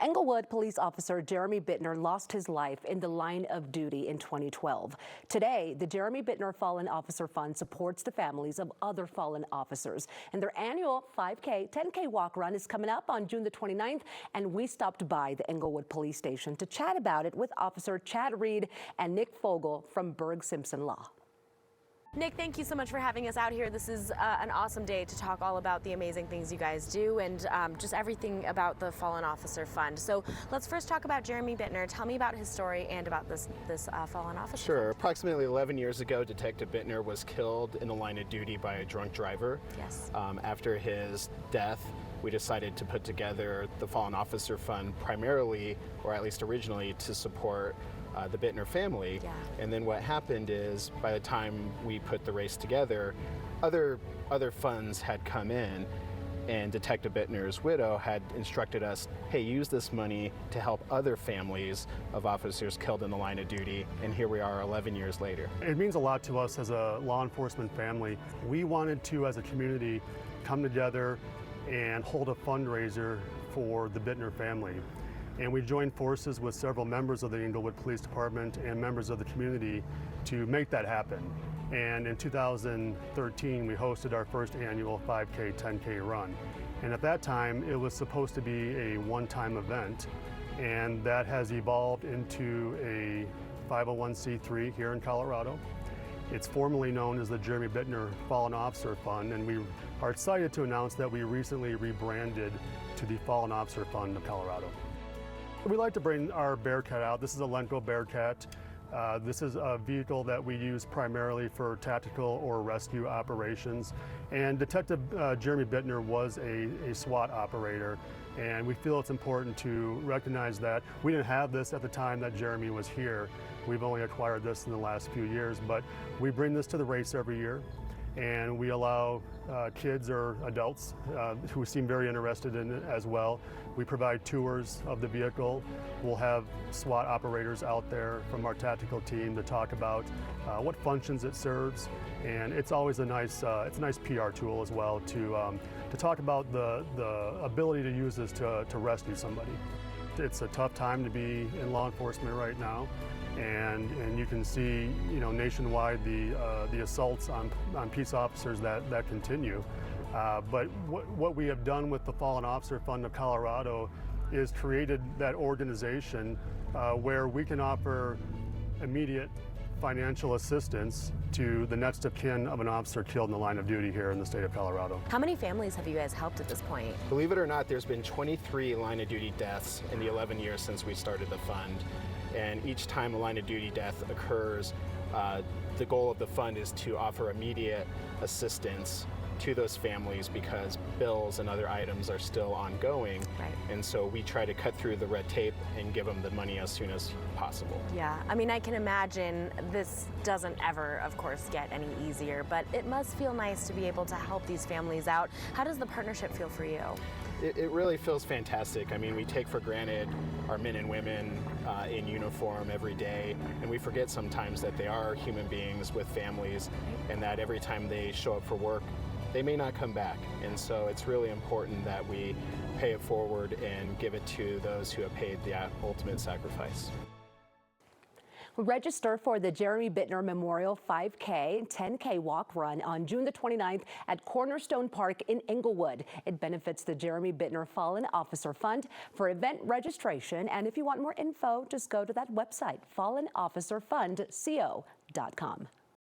Englewood police officer Jeremy Bitner lost his life in the line of duty in 2012. Today, the Jeremy Bitner Fallen Officer Fund supports the families of other fallen officers. And their annual 5K, 10K walk run is coming up on June the 29th. And we stopped by the Englewood Police Station to chat about it with Officer Chad Reed and Nick Fogel from Berg Simpson Law. Nick, thank you so much for having us out here. This is an awesome day to talk all about the amazing things you guys do and just everything about the Fallen Officer Fund. So let's first talk about Jeremy Bitner. Tell me about his story and about this Fallen Officer Sure. Fund. Approximately 11 years ago, Detective Bitner was killed in the line of duty by a drunk driver. Yes. After his death, we decided to put together the Fallen Officer Fund primarily, or at least originally, to support the Bitner family. Yeah. And then what happened is, by the time we put the race together, other funds had come in, and Detective Bittner's widow had instructed us, hey, use this money to help other families of officers killed in the line of duty, and here we are 11 years later. It means a lot to us as a law enforcement family. We wanted to, as a community, come together and hold a fundraiser for the Bitner family. And we joined forces with several members of the Englewood Police Department and members of the community to make that happen. And in 2013, we hosted our first annual 5K, 10K run. And at that time, it was supposed to be a one-time event. And that has evolved into a 501c3 here in Colorado. It's formally known as the Jeremy Bitner Fallen Officer Fund, and we are excited to announce that we recently rebranded to the Fallen Officer Fund of Colorado. We like to bring our Bearcat out. This is a Lenco Bearcat. This is a vehicle that we use primarily for tactical or rescue operations. And Detective Jeremy Bitner was a SWAT operator, and we feel it's important to recognize that. We didn't have this at the time that Jeremy was here. We've only acquired this in the last few years, but we bring this to the race every year, and we allow kids or adults who seem very interested in it as well. We provide tours of the vehicle. We'll have SWAT operators out there from our tactical team to talk about what functions it serves, and it's always a nice PR tool as well to talk about the ability to use this to rescue somebody. It's a tough time to be in law enforcement right now. And you can see, nationwide the assaults on peace officers that continue. But what we have done with the Fallen Officer Fund of Colorado is created that organization where we can offer immediate financial assistance to the next of kin of an officer killed in the line of duty here in the state of Colorado. How many families have you guys helped at this point? Believe it or not, there's been 23 line of duty deaths in the 11 years since we started the fund. And each time a line of duty death occurs, the goal of the fund is to offer immediate assistance to those families because bills and other items are still ongoing. Right. And so we try to cut through the red tape and give them the money as soon as possible. Yeah, I mean, I can imagine this doesn't ever, of course, get any easier, but it must feel nice to be able to help these families out. How does the partnership feel for you? It really feels fantastic. I mean, we take for granted our men and women in uniform every day, and we forget sometimes that they are human beings with families, and that every time they show up for work, they may not come back. And so it's really important that we pay it forward and give it to those who have paid the ultimate sacrifice. Register for the Jeremy Bitner Memorial 5K, 10K walk run on June the 29th at Cornerstone Park in Englewood. It benefits the Jeremy Bitner Fallen Officer Fund. For event registration, and if you want more info, just go to that website, fallenofficerfundco.com.